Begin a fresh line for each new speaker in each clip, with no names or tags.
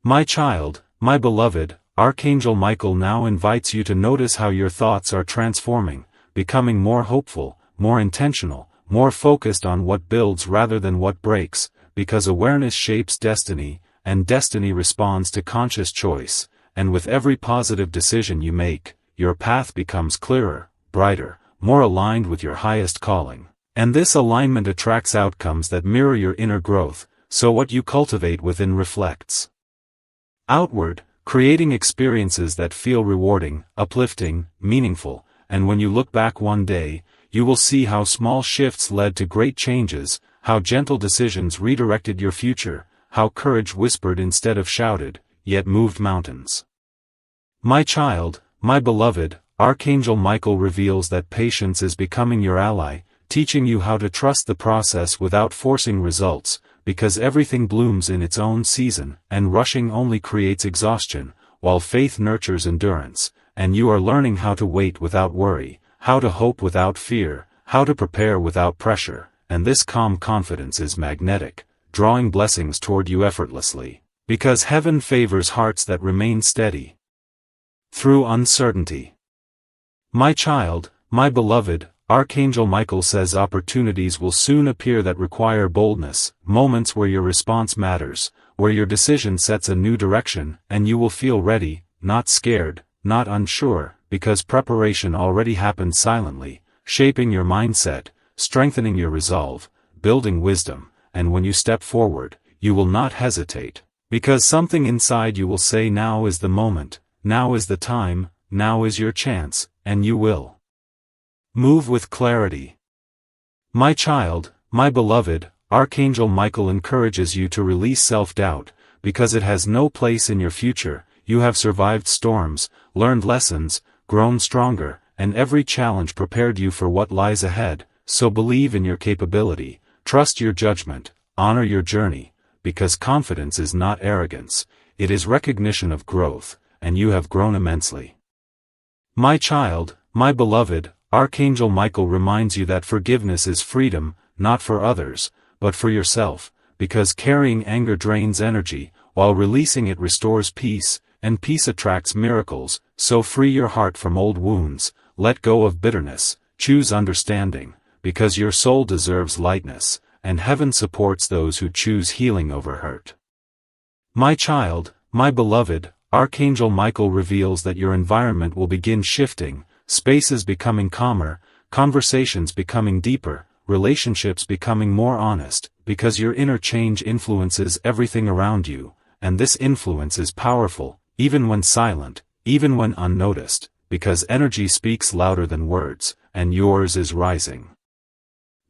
My child, my beloved, Archangel Michael now invites you to notice how your thoughts are transforming, becoming more hopeful, more intentional, more focused on what builds rather than what breaks, because awareness shapes destiny, and destiny responds to conscious choice, and with every positive decision you make, your path becomes clearer, brighter, more aligned with your highest calling. And this alignment attracts outcomes that mirror your inner growth, so what you cultivate within reflects outward, creating experiences that feel rewarding, uplifting, meaningful, and when you look back one day, you will see how small shifts led to great changes, how gentle decisions redirected your future, how courage whispered instead of shouted, yet moved mountains. My child, my beloved, Archangel Michael reveals that patience is becoming your ally, teaching you how to trust the process without forcing results, because everything blooms in its own season, and rushing only creates exhaustion, while faith nurtures endurance, and you are learning how to wait without worry, how to hope without fear, how to prepare without pressure, and this calm confidence is magnetic, drawing blessings toward you effortlessly, because heaven favors hearts that remain steady through uncertainty. My child, my beloved, Archangel Michael says opportunities will soon appear that require boldness, moments where your response matters, where your decision sets a new direction, and you will feel ready, not scared, not unsure, because preparation already happened silently, shaping your mindset, strengthening your resolve, building wisdom, and when you step forward, you will not hesitate, because something inside you will say now is the moment, now is the time, now is your chance, and you will move with clarity. My child, my beloved, Archangel Michael encourages you to release self-doubt, because it has no place in your future. You have survived storms, learned lessons, grown stronger, and every challenge prepared you for what lies ahead, so believe in your capability, trust your judgment, honor your journey, because confidence is not arrogance, it is recognition of growth, and you have grown immensely. My child, my beloved, Archangel Michael reminds you that forgiveness is freedom, not for others, but for yourself, because carrying anger drains energy, while releasing it restores peace, and peace attracts miracles, so free your heart from old wounds, let go of bitterness, choose understanding, because your soul deserves lightness, and heaven supports those who choose healing over hurt. My child, my beloved, Archangel Michael reveals that your environment will begin shifting, spaces becoming calmer, conversations becoming deeper, relationships becoming more honest, because your inner change influences everything around you, and this influence is powerful, even when silent, even when unnoticed, because energy speaks louder than words, and yours is rising.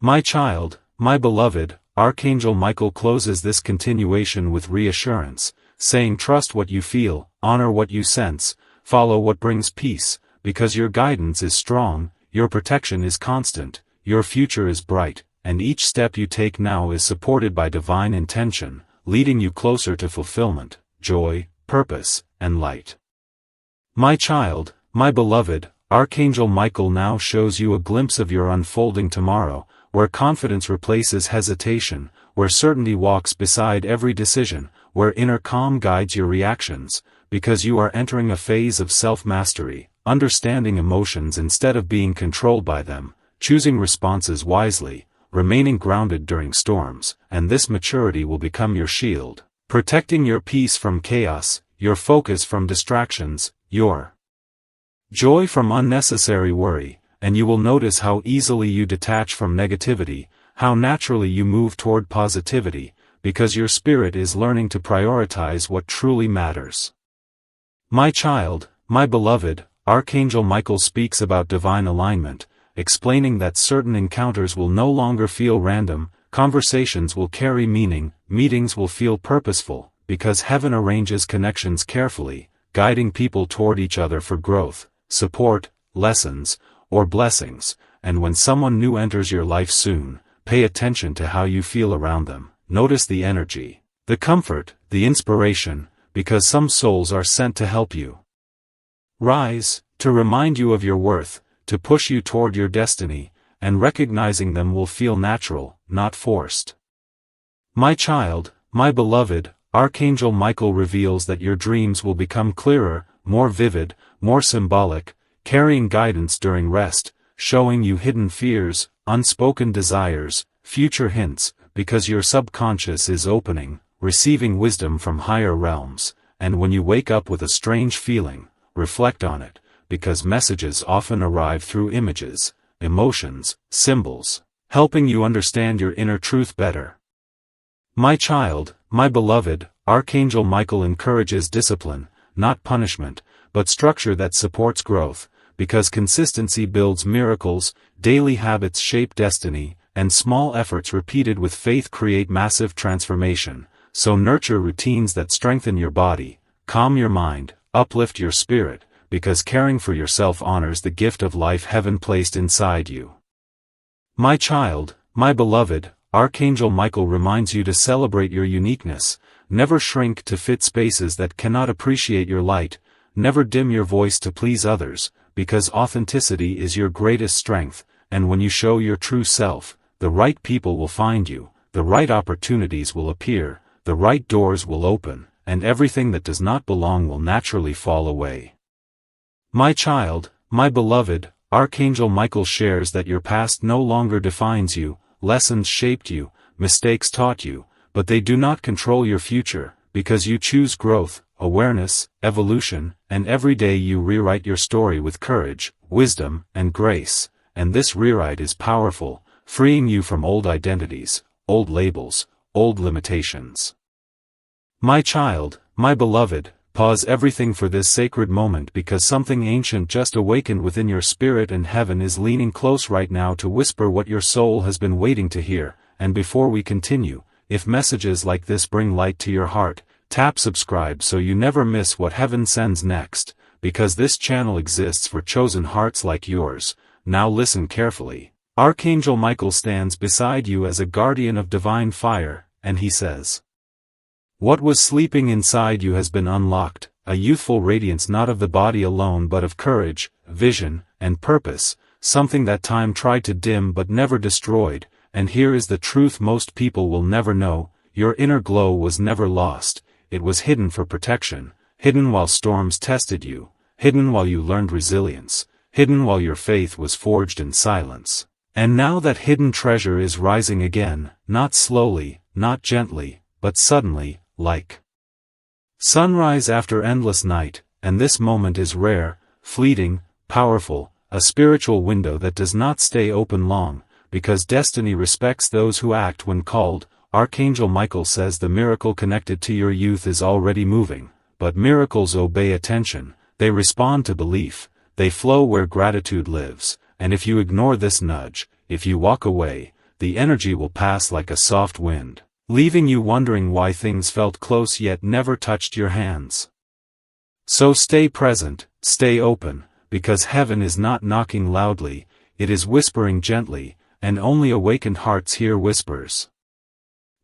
My child, my beloved, Archangel Michael closes this continuation with reassurance, saying trust what you feel, honor what you sense, follow what brings peace, because your guidance is strong, your protection is constant, your future is bright, and each step you take now is supported by divine intention, leading you closer to fulfillment, joy, purpose, and light. My child, my beloved, Archangel Michael now shows you a glimpse of your unfolding tomorrow, where confidence replaces hesitation, where certainty walks beside every decision, where inner calm guides your reactions, because you are entering a phase of self-mastery, understanding emotions instead of being controlled by them, choosing responses wisely, remaining grounded during storms, and this maturity will become your shield, protecting your peace from chaos, your focus from distractions, your joy from unnecessary worry, and you will notice how easily you detach from negativity, how naturally you move toward positivity, because your spirit is learning to prioritize what truly matters. My child, my beloved, Archangel Michael speaks about divine alignment, explaining that certain encounters will no longer feel random, conversations will carry meaning, meetings will feel purposeful, because heaven arranges connections carefully, guiding people toward each other for growth, support, lessons, or blessings, and when someone new enters your life soon, pay attention to how you feel around them, notice the energy, the comfort, the inspiration, because some souls are sent to help you rise, to remind you of your worth, to push you toward your destiny, and recognizing them will feel natural, not forced. My child, my beloved, Archangel Michael reveals that your dreams will become clearer, more vivid, more symbolic, carrying guidance during rest, showing you hidden fears, unspoken desires, future hints, because your subconscious is opening, receiving wisdom from higher realms, and when you wake up with a strange feeling, reflect on it, because messages often arrive through images, emotions, symbols, helping you understand your inner truth better. My child, my beloved, Archangel Michael encourages discipline, not punishment, but structure that supports growth, because consistency builds miracles, daily habits shape destiny, and small efforts repeated with faith create massive transformation. So nurture routines that strengthen your body, calm your mind, uplift your spirit, because caring for yourself honors the gift of life heaven placed inside you. My child, my beloved, Archangel Michael reminds you to celebrate your uniqueness, never shrink to fit spaces that cannot appreciate your light, never dim your voice to please others, because authenticity is your greatest strength, and when you show your true self, the right people will find you, the right opportunities will appear, the right doors will open, and everything that does not belong will naturally fall away. My child, my beloved, Archangel Michael shares that your past no longer defines you, lessons shaped you, mistakes taught you, but they do not control your future, because you choose growth, awareness, evolution, and every day you rewrite your story with courage, wisdom, and grace, and this rewrite is powerful, freeing you from old identities, old labels, old limitations. My child, my beloved, pause everything for this sacred moment because something ancient just awakened within your spirit and heaven is leaning close right now to whisper what your soul has been waiting to hear. And before we continue, if messages like this bring light to your heart, tap subscribe so you never miss what heaven sends next, because this channel exists for chosen hearts like yours. Now listen carefully. Archangel Michael stands beside you as a guardian of divine fire, and he says, "What was sleeping inside you has been unlocked, a youthful radiance not of the body alone but of courage, vision, and purpose, something that time tried to dim but never destroyed, and here is the truth most people will never know, your inner glow was never lost, it was hidden for protection, hidden while storms tested you, hidden while you learned resilience, hidden while your faith was forged in silence. And now that hidden treasure is rising again, not slowly, not gently, but suddenly, like sunrise after endless night, and this moment is rare, fleeting, powerful, a spiritual window that does not stay open long, because destiny respects those who act when called." Archangel Michael says the miracle connected to your youth is already moving, but miracles obey attention, they respond to belief, they flow where gratitude lives, and if you ignore this nudge, if you walk away, the energy will pass like a soft wind, leaving you wondering why things felt close yet never touched your hands. So stay present, stay open, because heaven is not knocking loudly, it is whispering gently, and only awakened hearts hear whispers.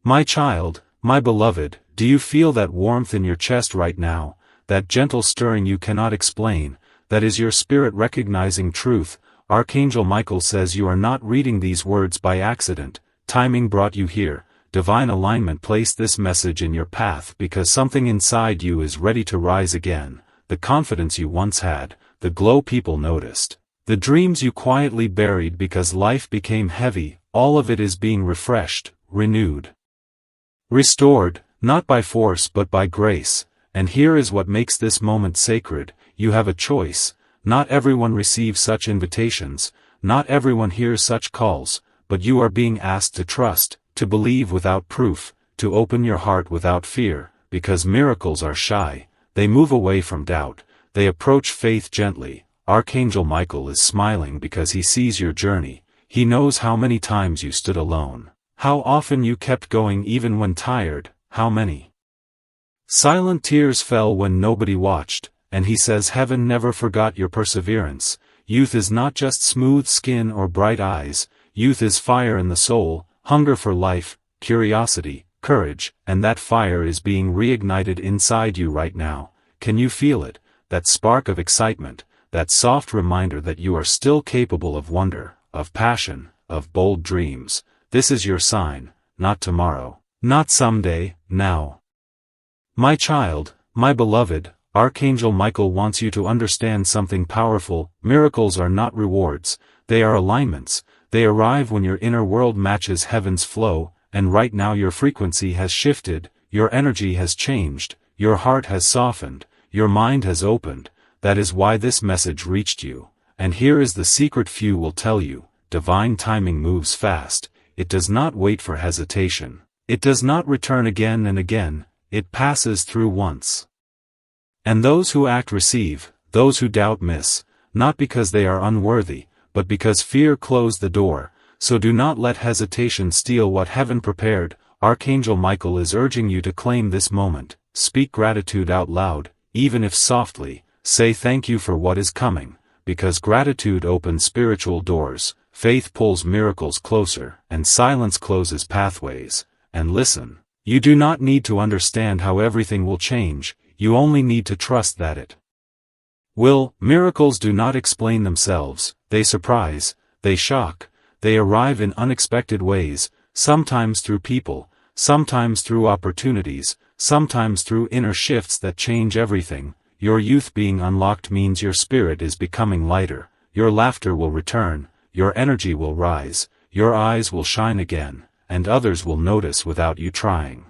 My child, my beloved, do you feel that warmth in your chest right now, that gentle stirring you cannot explain? That is your spirit recognizing truth. Archangel Michael says you are not reading these words by accident, timing brought you here, divine alignment placed this message in your path because something inside you is ready to rise again, the confidence you once had, the glow people noticed, the dreams you quietly buried because life became heavy, all of it is being refreshed, renewed, restored, not by force but by grace, and here is what makes this moment sacred. You have a choice. Not everyone receives such invitations, not everyone hears such calls, but you are being asked to trust, to believe without proof, to open your heart without fear, because miracles are shy, they move away from doubt, they approach faith gently. Archangel Michael is smiling because he sees your journey, he knows how many times you stood alone, how often you kept going even when tired, how many silent tears fell when nobody watched. And he says heaven never forgot your perseverance. Youth is not just smooth skin or bright eyes, youth is fire in the soul, hunger for life, curiosity, courage, and that fire is being reignited inside you right now. Can you feel it? That spark of excitement, that soft reminder that you are still capable of wonder, of passion, of bold dreams. This is your sign, not tomorrow, not someday, now. My child, my beloved, Archangel Michael wants you to understand something powerful. Miracles are not rewards, they are alignments. They arrive when your inner world matches heaven's flow, and right now your frequency has shifted, your energy has changed, your heart has softened, your mind has opened. That is why this message reached you. And here is the secret few will tell you: divine timing moves fast, it does not wait for hesitation. It does not return again and again, it passes through once. And those who act receive, those who doubt miss, not because they are unworthy, but because fear closed the door. So do not let hesitation steal what heaven prepared. Archangel Michael is urging you to claim this moment. Speak gratitude out loud, even if softly. Say thank you for what is coming, because gratitude opens spiritual doors, faith pulls miracles closer, and silence closes pathways. And listen, you do not need to understand how everything will change, you only need to trust that it will. Miracles do not explain themselves, they surprise, they shock, they arrive in unexpected ways, sometimes through people, sometimes through opportunities, sometimes through inner shifts that change everything. Your youth being unlocked means your spirit is becoming lighter, your laughter will return, your energy will rise, your eyes will shine again, and others will notice without you trying.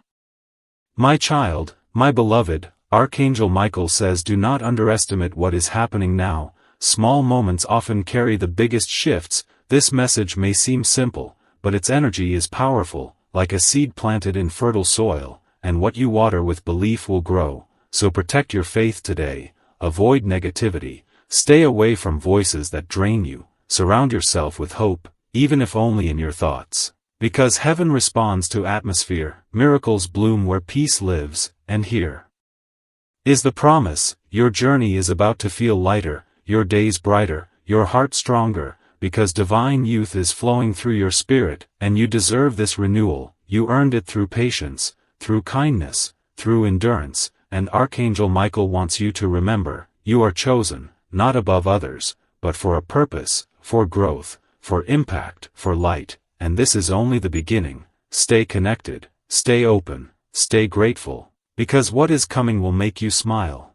My child, my beloved, Archangel Michael says do not underestimate what is happening now. Small moments often carry the biggest shifts. This message may seem simple, but its energy is powerful, like a seed planted in fertile soil, and what you water with belief will grow. So protect your faith today, avoid negativity, stay away from voices that drain you, surround yourself with hope, even if only in your thoughts. Because heaven responds to atmosphere, miracles bloom where peace lives, and here is the promise: your journey is about to feel lighter, your days brighter, your heart stronger, because divine youth is flowing through your spirit, and you deserve this renewal. You earned it through patience, through kindness, through endurance, and Archangel Michael wants you to remember, you are chosen, not above others, but for a purpose, for growth, for impact, for light, and this is only the beginning. Stay connected, stay open, stay grateful, because what is coming will make you smile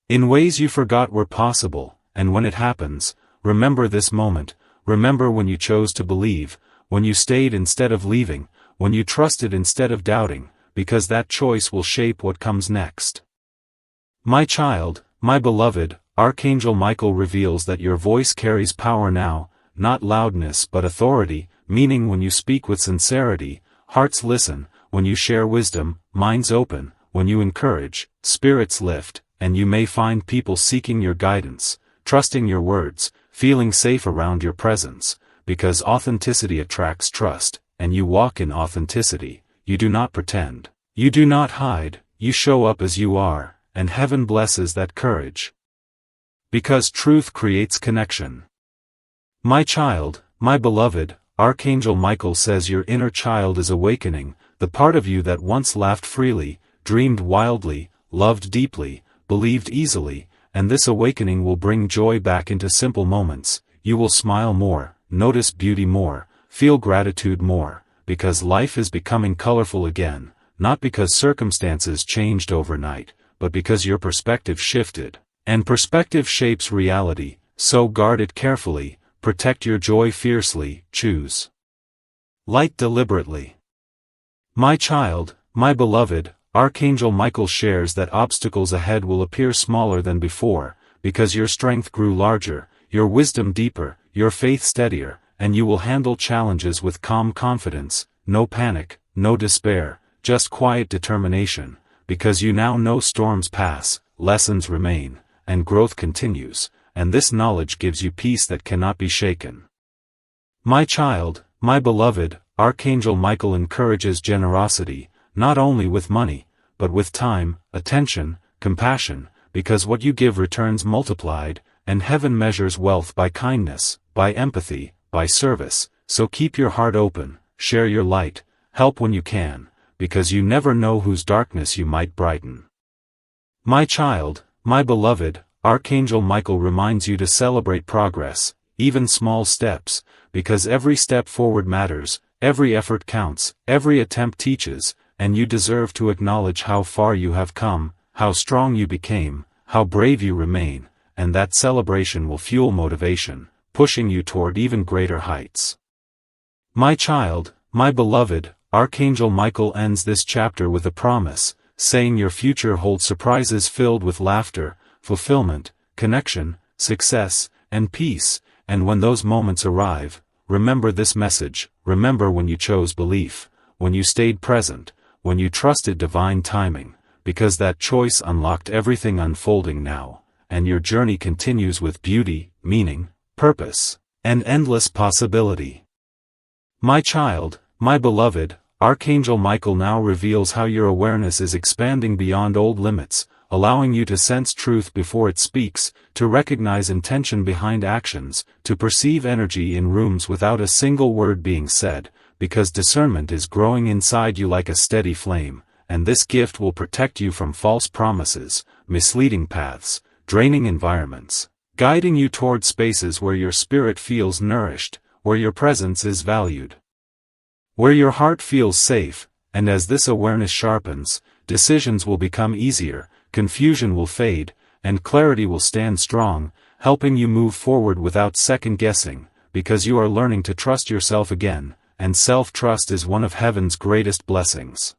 in ways you forgot were possible. And when it happens, remember this moment, remember when you chose to believe, when you stayed instead of leaving, when you trusted instead of doubting, because that choice will shape what comes next. My child, my beloved, Archangel Michael reveals that your voice carries power now, not loudness but authority, meaning when you speak with sincerity, hearts listen, when you share wisdom, minds open, when you encourage, spirits lift, and you may find people seeking your guidance, trusting your words, feeling safe around your presence, because authenticity attracts trust, and you walk in authenticity, you do not pretend, you do not hide, you show up as you are, and heaven blesses that courage. Because truth creates connection. My child, my beloved, Archangel Michael says your inner child is awakening, the part of you that once laughed freely, dreamed wildly, loved deeply, believed easily, and this awakening will bring joy back into simple moments. You will smile more, notice beauty more, feel gratitude more, because life is becoming colorful again, not because circumstances changed overnight, but because your perspective shifted. And perspective shapes reality, so guard it carefully, protect your joy fiercely, choose light deliberately. My child, my beloved, Archangel Michael shares that obstacles ahead will appear smaller than before, because your strength grew larger, your wisdom deeper, your faith steadier, and you will handle challenges with calm confidence, no panic, no despair, just quiet determination, because you now know storms pass, lessons remain, and growth continues, and this knowledge gives you peace that cannot be shaken. My child, my beloved, Archangel Michael encourages generosity, not only with money, but with time, attention, compassion, because what you give returns multiplied, and heaven measures wealth by kindness, by empathy, by service. So keep your heart open, share your light, help when you can, because you never know whose darkness you might brighten. My child, my beloved, Archangel Michael reminds you to celebrate progress, even small steps, because every step forward matters, every effort counts, every attempt teaches, and you deserve to acknowledge how far you have come, how strong you became, how brave you remain, and that celebration will fuel motivation, pushing you toward even greater heights. My child, my beloved, Archangel Michael ends this chapter with a promise, saying your future holds surprises filled with laughter, fulfillment, connection, success, and peace, and when those moments arrive, remember this message, remember when you chose belief, when you stayed present, when you trusted divine timing, because that choice unlocked everything unfolding now, and your journey continues with beauty, meaning, purpose, and endless possibility. My child, my beloved, Archangel Michael now reveals how your awareness is expanding beyond old limits, allowing you to sense truth before it speaks, to recognize intention behind actions, to perceive energy in rooms without a single word being said, because discernment is growing inside you like a steady flame, and this gift will protect you from false promises, misleading paths, draining environments, guiding you toward spaces where your spirit feels nourished, where your presence is valued, where your heart feels safe, and as this awareness sharpens, decisions will become easier, confusion will fade, and clarity will stand strong, helping you move forward without second-guessing, because you are learning to trust yourself again, and self-trust is one of heaven's greatest blessings.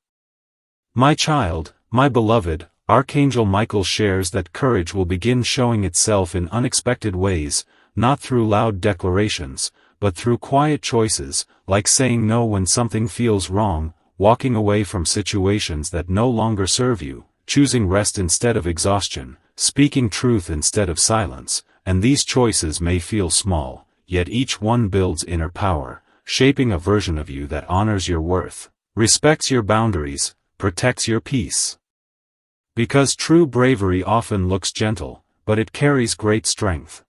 My child, my beloved, Archangel Michael shares that courage will begin showing itself in unexpected ways, not through loud declarations, but through quiet choices, like saying no when something feels wrong, walking away from situations that no longer serve you, choosing rest instead of exhaustion, speaking truth instead of silence, and these choices may feel small, yet each one builds inner power, shaping a version of you that honors your worth, respects your boundaries, protects your peace. Because true bravery often looks gentle, but it carries great strength.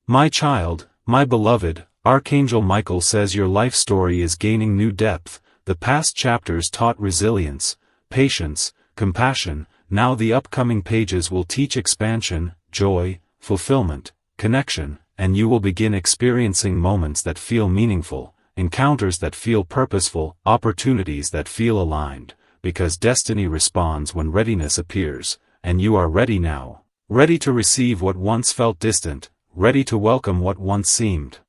My child, my beloved, Archangel Michael says your life story is gaining new depth. The past chapters taught resilience, patience, compassion. Now the upcoming pages will teach expansion, joy, fulfillment, connection, and you will begin experiencing moments that feel meaningful, encounters that feel purposeful, opportunities that feel aligned, because destiny responds when readiness appears, and you are ready now, ready to receive what once felt distant, ready to welcome what once seemed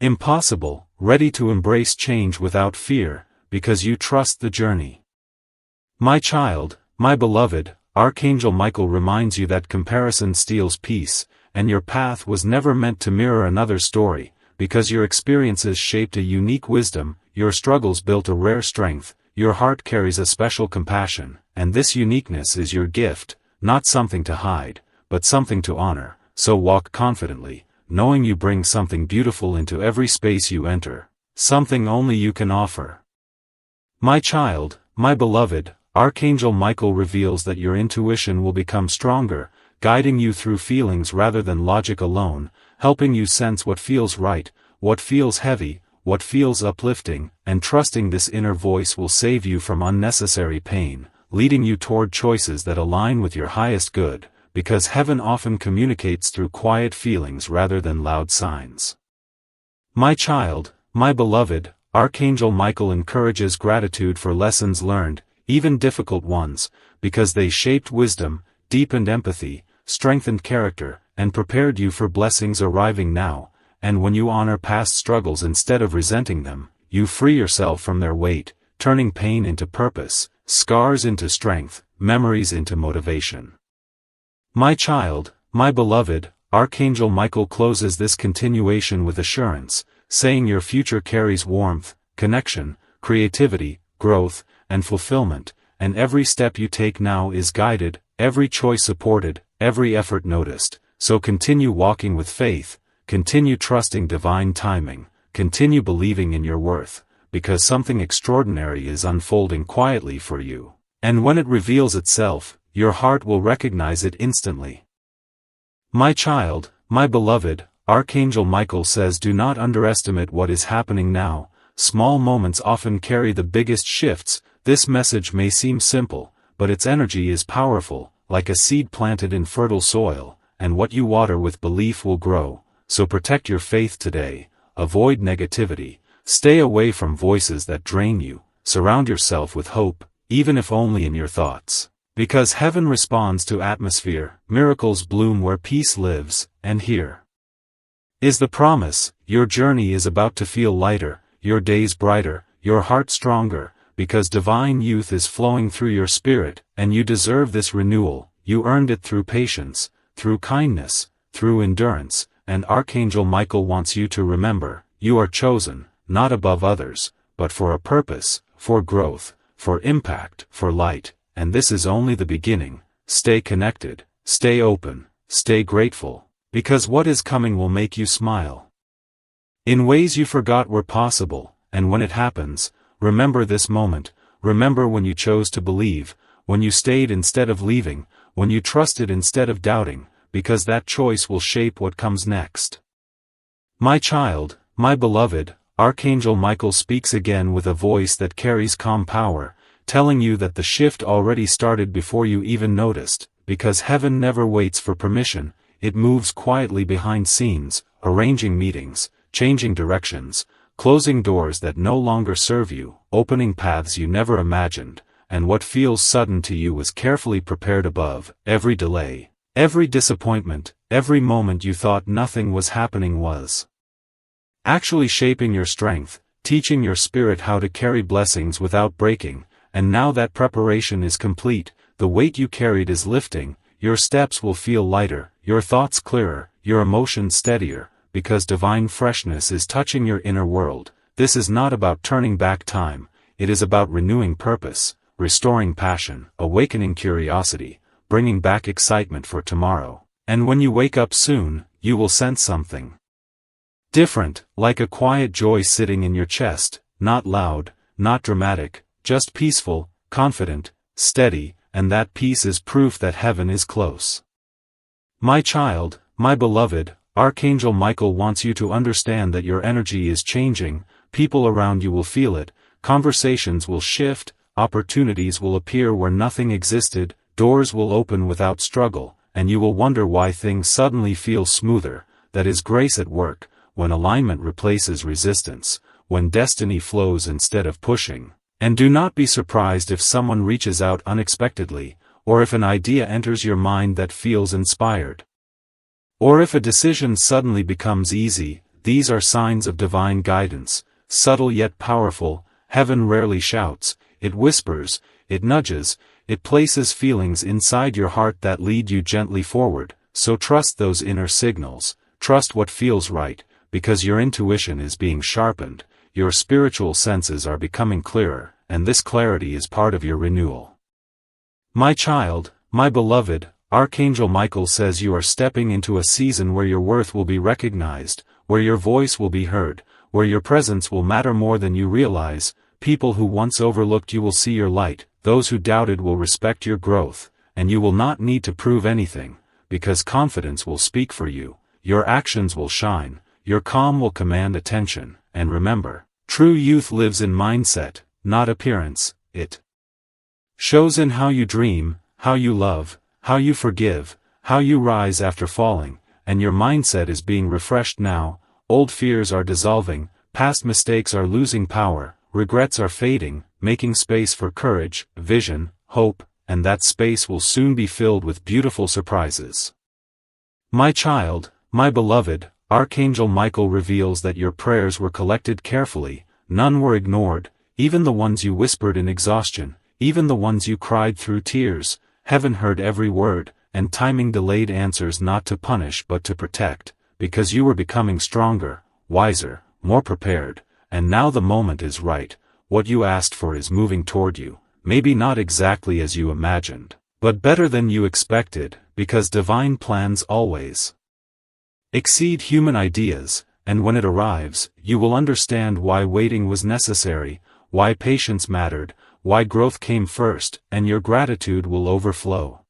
impossible, ready to embrace change without fear, because you trust the journey. My child, my beloved, Archangel Michael reminds you that comparison steals peace, and your path was never meant to mirror another story, because your experiences shaped a unique wisdom, your struggles built a rare strength, your heart carries a special compassion, and this uniqueness is your gift, not something to hide, but something to honor, so walk confidently, knowing you bring something beautiful into every space you enter, something only you can offer. My child, my beloved, Archangel Michael reveals that your intuition will become stronger, guiding you through feelings rather than logic alone, helping you sense what feels right, what feels heavy, what feels uplifting, and trusting this inner voice will save you from unnecessary pain, leading you toward choices that align with your highest good, because heaven often communicates through quiet feelings rather than loud signs. My child, my beloved, Archangel Michael encourages gratitude for lessons learned, even difficult ones, because they shaped wisdom, deepened empathy, strengthened character, and prepared you for blessings arriving now, and when you honor past struggles instead of resenting them, you free yourself from their weight, turning pain into purpose, scars into strength, memories into motivation. My child, my beloved, Archangel Michael closes this continuation with assurance, saying your future carries warmth, connection, creativity, growth, and fulfillment, and every step you take now is guided, every choice supported, every effort noticed, so continue walking with faith, continue trusting divine timing, continue believing in your worth, because something extraordinary is unfolding quietly for you, and when it reveals itself, your heart will recognize it instantly. My child, my beloved, Archangel Michael says do not underestimate what is happening now. Small moments often carry the biggest shifts. This message may seem simple, but its energy is powerful, like a seed planted in fertile soil, and what you water with belief will grow. So protect your faith today, avoid negativity, stay away from voices that drain you, surround yourself with hope, even if only in your thoughts. Because heaven responds to atmosphere, miracles bloom where peace lives, and here is the promise: your journey is about to feel lighter, your days brighter, your heart stronger, because divine youth is flowing through your spirit, and you deserve this renewal. You earned it through patience, through kindness, through endurance, and Archangel Michael wants you to remember, you are chosen, not above others, but for a purpose, for growth, for impact, for light, and this is only the beginning. Stay connected, stay open, stay grateful, because what is coming will make you smile in ways you forgot were possible, and when it happens, remember this moment, remember when you chose to believe, when you stayed instead of leaving, when you trusted instead of doubting, because that choice will shape what comes next. My child, my beloved, Archangel Michael speaks again with a voice that carries calm power, telling you that the shift already started before you even noticed, because heaven never waits for permission, it moves quietly behind scenes, arranging meetings, changing directions, closing doors that no longer serve you, opening paths you never imagined, and what feels sudden to you was carefully prepared above. Every delay, every disappointment, every moment you thought nothing was happening was actually shaping your strength, teaching your spirit how to carry blessings without breaking, and now that preparation is complete, the weight you carried is lifting, your steps will feel lighter, your thoughts clearer, your emotions steadier, because divine freshness is touching your inner world. This is not about turning back time, it is about renewing purpose, restoring passion, awakening curiosity, bringing back excitement for tomorrow. And when you wake up soon, you will sense something different, like a quiet joy sitting in your chest, not loud, not dramatic, just peaceful, confident, steady, and that peace is proof that heaven is close. My child, my beloved, Archangel Michael wants you to understand that your energy is changing, people around you will feel it, conversations will shift, opportunities will appear where nothing existed, doors will open without struggle, and you will wonder why things suddenly feel smoother. That is grace at work, when alignment replaces resistance, when destiny flows instead of pushing. And do not be surprised if someone reaches out unexpectedly, or if an idea enters your mind that feels inspired, or if a decision suddenly becomes easy. These are signs of divine guidance, subtle yet powerful. Heaven rarely shouts, it whispers, it nudges, it places feelings inside your heart that lead you gently forward. So trust those inner signals, trust what feels right, because your intuition is being sharpened, your spiritual senses are becoming clearer, and this clarity is part of your renewal. My child, my beloved, Archangel Michael says you are stepping into a season where your worth will be recognized, where your voice will be heard, where your presence will matter more than you realize. People who once overlooked you will see your light, those who doubted will respect your growth, and you will not need to prove anything, because confidence will speak for you, your actions will shine, your calm will command attention, and remember, true youth lives in mindset, not appearance. It shows in how you dream, how you love, how you forgive, how you rise after falling, and your mindset is being refreshed now. Old fears are dissolving, past mistakes are losing power, regrets are fading, making space for courage, vision, hope, and that space will soon be filled with beautiful surprises. My child, my beloved, Archangel Michael reveals that your prayers were collected carefully, none were ignored, even the ones you whispered in exhaustion, even the ones you cried through tears. Heaven heard every word, and timing delayed answers not to punish but to protect, because you were becoming stronger, wiser, more prepared, and now the moment is right. What you asked for is moving toward you, maybe not exactly as you imagined, but better than you expected, because divine plans always exceed human ideas, and when it arrives, you will understand why waiting was necessary, why patience mattered, why growth came first, and your gratitude will overflow.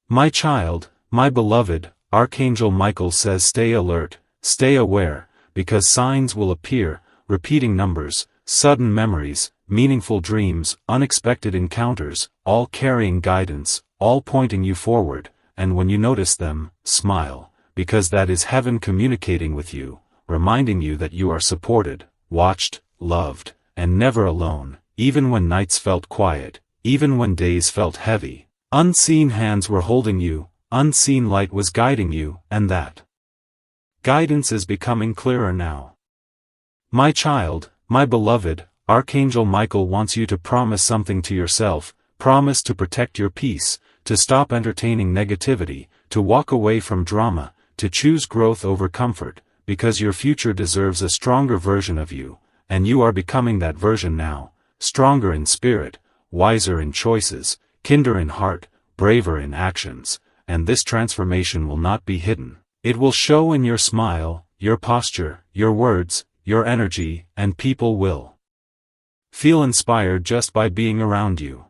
My child, my beloved, Archangel Michael says stay alert, stay aware, because signs will appear, repeating numbers, sudden memories, meaningful dreams, unexpected encounters, all carrying guidance, all pointing you forward, and when you notice them, smile, because that is heaven communicating with you, reminding you that you are supported, watched, loved, and never alone. even when nights felt quiet, even when days felt heavy. Unseen hands were holding you, unseen light was guiding you, and that guidance is becoming clearer now. My child, my beloved, Archangel Michael wants you to promise something to yourself. Promise to protect your peace, to stop entertaining negativity, to walk away from drama, to choose growth over comfort, because your future deserves a stronger version of you, and you are becoming that version now, stronger in spirit, wiser in choices, kinder in heart, braver in actions, and this transformation will not be hidden. It will show in your smile, your posture, your words, your energy, and people will feel inspired just by being around you.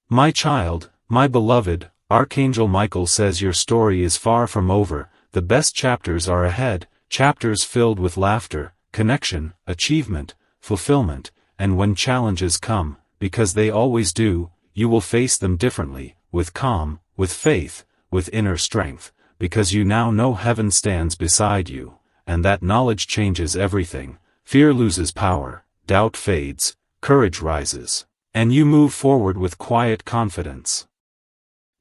My child, my beloved, Archangel Michael says your story is far from over. The best chapters are ahead, chapters filled with laughter, connection, achievement, fulfillment, and when challenges come, because they always do, you will face them differently, with calm, with faith, with inner strength, because you now know heaven stands beside you, and that knowledge changes everything. Fear loses power, doubt fades, courage rises, and you move forward with quiet confidence.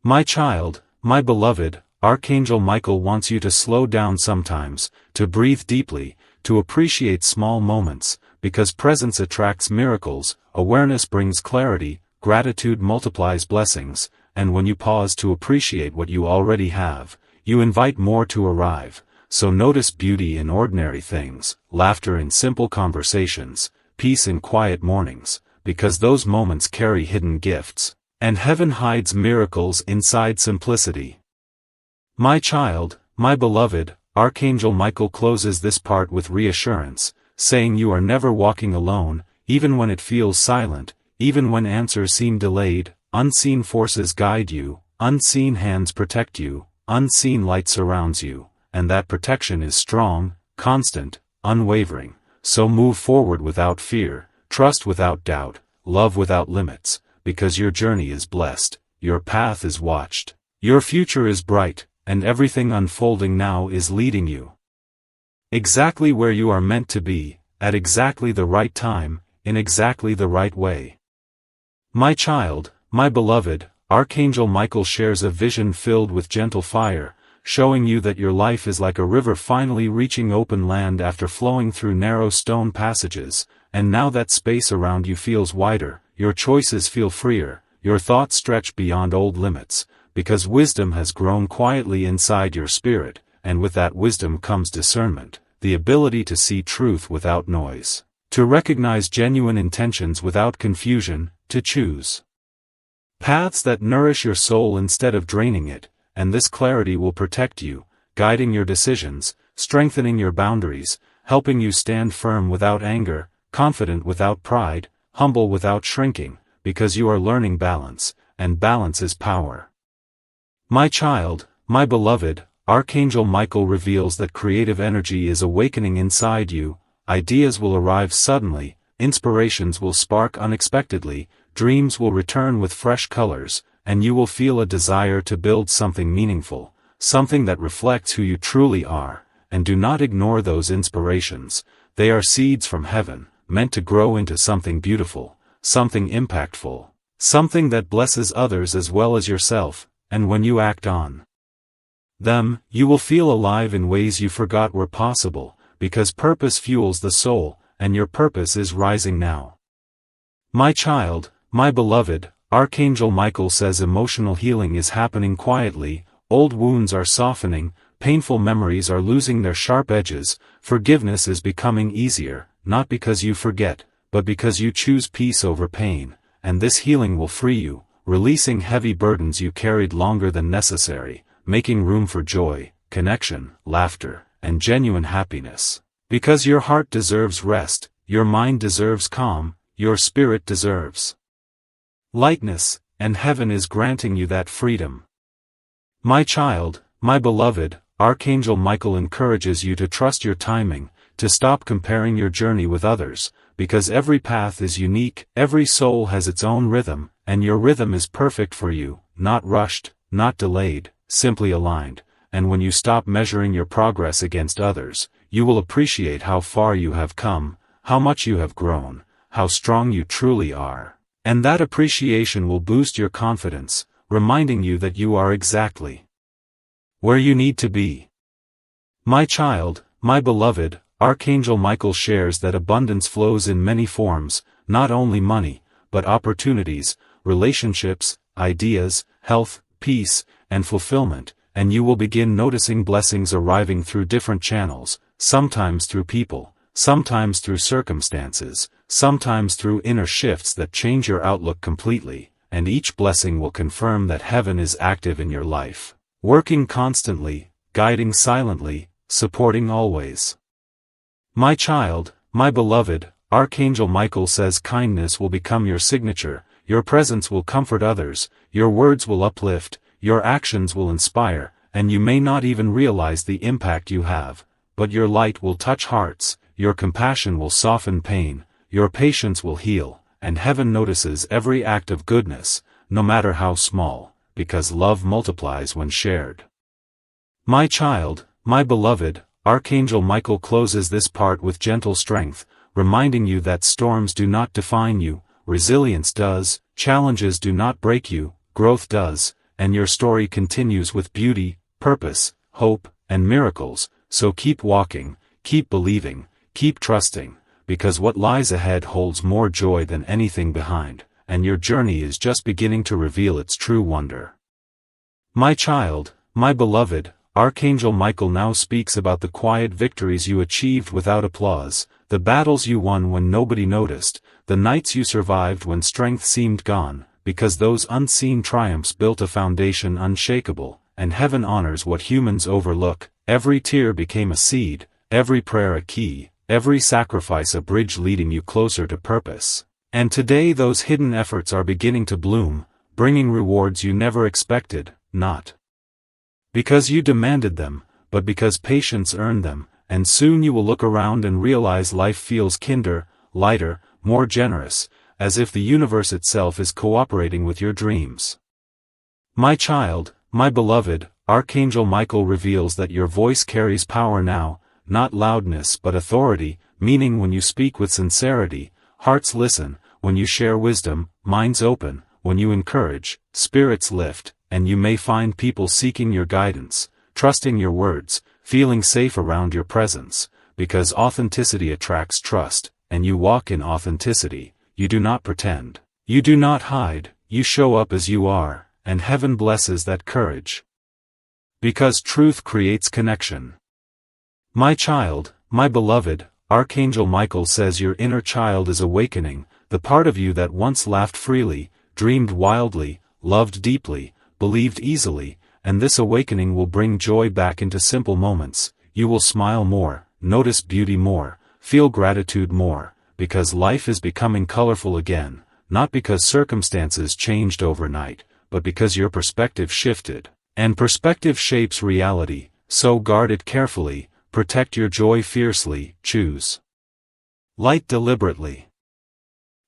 My child, my beloved, Archangel Michael wants you to slow down sometimes, to breathe deeply, to appreciate small moments, because presence attracts miracles, awareness brings clarity, gratitude multiplies blessings, and when you pause to appreciate what you already have, you invite more to arrive. So notice beauty in ordinary things, laughter in simple conversations, peace in quiet mornings, because those moments carry hidden gifts, and heaven hides miracles inside simplicity. My child, my beloved, Archangel Michael closes this part with reassurance, saying you are never walking alone, even when it feels silent, even when answers seem delayed. Unseen forces guide you, unseen hands protect you, unseen light surrounds you, and that protection is strong, constant, unwavering. So move forward without fear, trust without doubt, love without limits, because your journey is blessed, your path is watched, your future is bright, and everything unfolding now is leading you exactly where you are meant to be, at exactly the right time, in exactly the right way. My child, my beloved, Archangel Michael shares a vision filled with gentle fire, showing you that your life is like a river finally reaching open land after flowing through narrow stone passages, and now that space around you feels wider, your choices feel freer, your thoughts stretch beyond old limits, because wisdom has grown quietly inside your spirit, and with that wisdom comes discernment, the ability to see truth without noise, to recognize genuine intentions without confusion, to choose paths that nourish your soul instead of draining it, and this clarity will protect you, guiding your decisions, strengthening your boundaries, helping you stand firm without anger, confident without pride, humble without shrinking, because you are learning balance, and balance is power. My child, my beloved, Archangel Michael reveals that creative energy is awakening inside you, ideas will arrive suddenly, inspirations will spark unexpectedly, dreams will return with fresh colors, and you will feel a desire to build something meaningful, something that reflects who you truly are, and do not ignore those inspirations. They are seeds from heaven, meant to grow into something beautiful, something impactful, something that blesses others as well as yourself, and when you act on them, you will feel alive in ways you forgot were possible, because purpose fuels the soul, and your purpose is rising now. My child, my beloved, Archangel Michael says emotional healing is happening quietly, old wounds are softening, painful memories are losing their sharp edges, forgiveness is becoming easier, not because you forget, but because you choose peace over pain, and this healing will free you, releasing heavy burdens you carried longer than necessary, making room for joy, connection, laughter, and genuine happiness. Because your heart deserves rest, your mind deserves calm, your spirit deserves lightness, and heaven is granting you that freedom. My child, my beloved, Archangel Michael encourages you to trust your timing, to stop comparing your journey with others, because every path is unique, every soul has its own rhythm, and your rhythm is perfect for you, not rushed, not delayed, simply aligned, and when you stop measuring your progress against others, you will appreciate how far you have come, how much you have grown, how strong you truly are. And that appreciation will boost your confidence, reminding you that you are exactly where you need to be. My child, my beloved, Archangel Michael shares that abundance flows in many forms, not only money, but opportunities, relationships, ideas, health, peace, and fulfillment, and you will begin noticing blessings arriving through different channels, sometimes through people, sometimes through circumstances, sometimes through inner shifts that change your outlook completely, and each blessing will confirm that heaven is active in your life, working constantly, guiding silently, supporting always. My child, my beloved, Archangel Michael says kindness will become your signature, your presence will comfort others, your words will uplift, your actions will inspire, and you may not even realize the impact you have, but your light will touch hearts, your compassion will soften pain, your patience will heal, and heaven notices every act of goodness, no matter how small, because love multiplies when shared. My child, my beloved, Archangel Michael closes this part with gentle strength, reminding you that storms do not define you, resilience does, challenges do not break you, growth does, and your story continues with beauty, purpose, hope, and miracles, so keep walking, keep believing, keep trusting, because what lies ahead holds more joy than anything behind, and your journey is just beginning to reveal its true wonder. My child, my beloved, Archangel Michael now speaks about the quiet victories you achieved without applause, the battles you won when nobody noticed, the nights you survived when strength seemed gone, because those unseen triumphs built a foundation unshakable, and heaven honors what humans overlook. Every tear became a seed, every prayer a key, every sacrifice a bridge leading you closer to purpose. And today those hidden efforts are beginning to bloom, bringing rewards you never expected, not because you demanded them, but because patience earned them, and soon you will look around and realize life feels kinder, lighter, more generous, as if the universe itself is cooperating with your dreams. My child, my beloved, Archangel Michael reveals that your voice carries power now, not loudness but authority, meaning when you speak with sincerity, hearts listen, when you share wisdom, minds open, when you encourage, spirits lift, and you may find people seeking your guidance, trusting your words, feeling safe around your presence, because authenticity attracts trust, and you walk in authenticity, you do not pretend, you do not hide, you show up as you are, and heaven blesses that courage. Because truth creates connection. My child, my beloved, Archangel Michael says your inner child is awakening, the part of you that once laughed freely, dreamed wildly, loved deeply, believed easily, and this awakening will bring joy back into simple moments. You will smile more, notice beauty more, feel gratitude more, because life is becoming colorful again, not because circumstances changed overnight, but because your perspective shifted. And perspective shapes reality, so guard it carefully, protect your joy fiercely, choose light deliberately.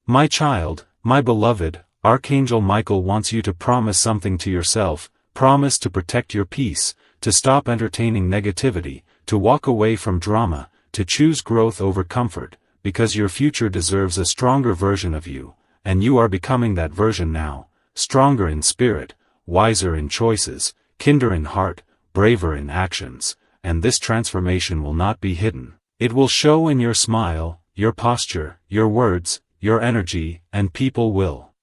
My child, my beloved, Archangel Michael wants you to promise something to yourself, promise to protect your peace, to stop entertaining negativity, to walk away from drama, to choose growth over comfort, because your future deserves a stronger version of you, and you are becoming that version now, stronger in spirit, wiser in choices, kinder in heart, braver in actions, and this transformation will not be hidden. It will show in your smile, your posture, your words, your energy, and people will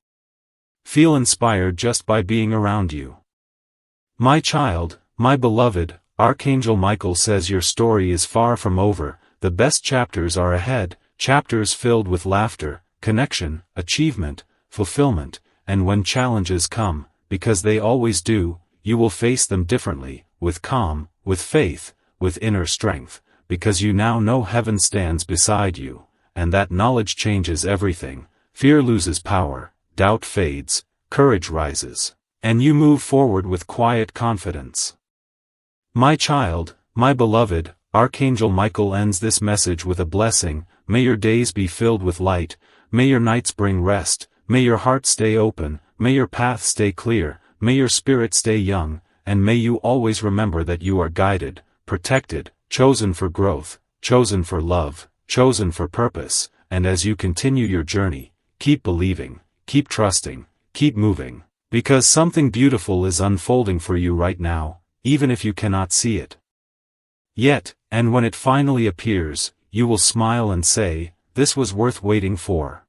feel inspired just by being around you. My child, my beloved, Archangel Michael says your story is far from over, the best chapters are ahead, chapters filled with laughter, connection, achievement, fulfillment, and when challenges come, because they always do, you will face them differently, with calm, with faith, with inner strength, because you now know heaven stands beside you, and that knowledge changes everything. Fear loses power, doubt fades, courage rises, and you move forward with quiet confidence. My child, my beloved, Archangel Michael ends this message with a blessing. May your days be filled with light, may your nights bring rest, may your heart stay open, may your path stay clear, may your spirit stay young, and may you always remember that you are guided, protected, chosen for growth, chosen for love, chosen for purpose, and as you continue your journey, keep believing, keep trusting, keep moving, because something beautiful is unfolding for you right now, even if you cannot see it yet, and when it finally appears, you will smile and say, "This was worth waiting for."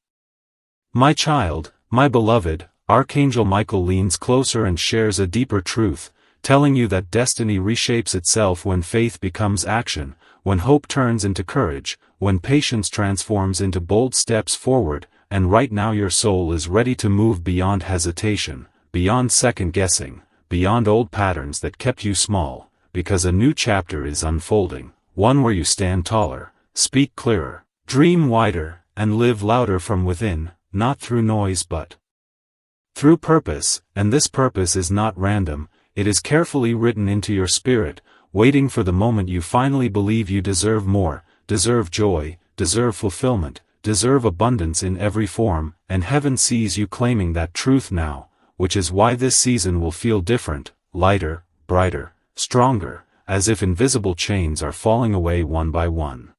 My child, my beloved, Archangel Michael leans closer and shares a deeper truth, telling you that destiny reshapes itself when faith becomes action, when hope turns into courage, when patience transforms into bold steps forward, and right now your soul is ready to move beyond hesitation, beyond second-guessing, beyond old patterns that kept you small, because a new chapter is unfolding, one where you stand taller, speak clearer, dream wider, and live louder from within, not through noise but through purpose, and this purpose is not random, it is carefully written into your spirit, waiting for the moment you finally believe you deserve more, deserve joy, deserve fulfillment, deserve abundance in every form, and heaven sees you claiming that truth now, which is why this season will feel different, lighter, brighter, stronger, as if invisible chains are falling away one by one.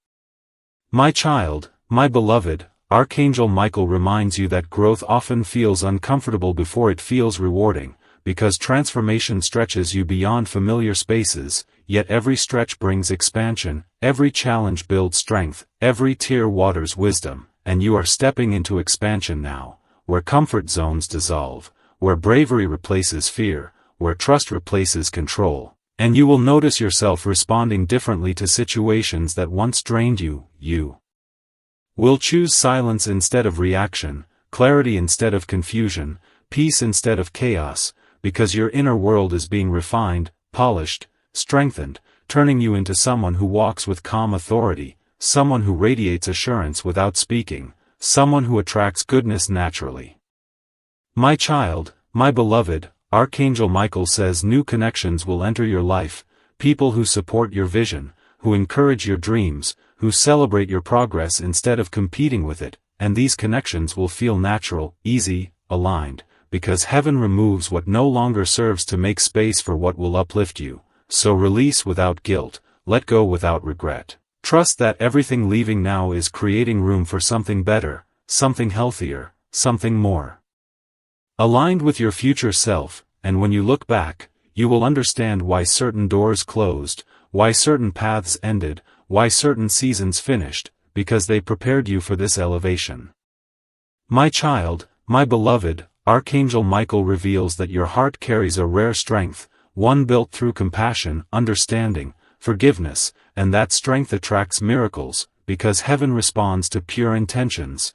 My child, my beloved, Archangel Michael reminds you that growth often feels uncomfortable before it feels rewarding, because transformation stretches you beyond familiar spaces, yet every stretch brings expansion, every challenge builds strength, every tear waters wisdom, and you are stepping into expansion now, where comfort zones dissolve, where bravery replaces fear, where trust replaces control, and you will notice yourself responding differently to situations that once drained you. You will choose silence instead of reaction, clarity instead of confusion, peace instead of chaos, because your inner world is being refined, polished, strengthened, turning you into someone who walks with calm authority, someone who radiates assurance without speaking, someone who attracts goodness naturally. My child, my beloved, Archangel Michael says new connections will enter your life, people who support your vision, who encourage your dreams, who celebrate your progress instead of competing with it, and these connections will feel natural, easy, aligned, because heaven removes what no longer serves to make space for what will uplift you. So release without guilt, let go without regret. Trust that everything leaving now is creating room for something better, something healthier, something more aligned with your future self, and when you look back, you will understand why certain doors closed, why certain paths ended, why certain seasons finished, because they prepared you for this elevation. My child, my beloved, Archangel Michael reveals that your heart carries a rare strength, one built through compassion, understanding, forgiveness, and that strength attracts miracles, because heaven responds to pure intentions,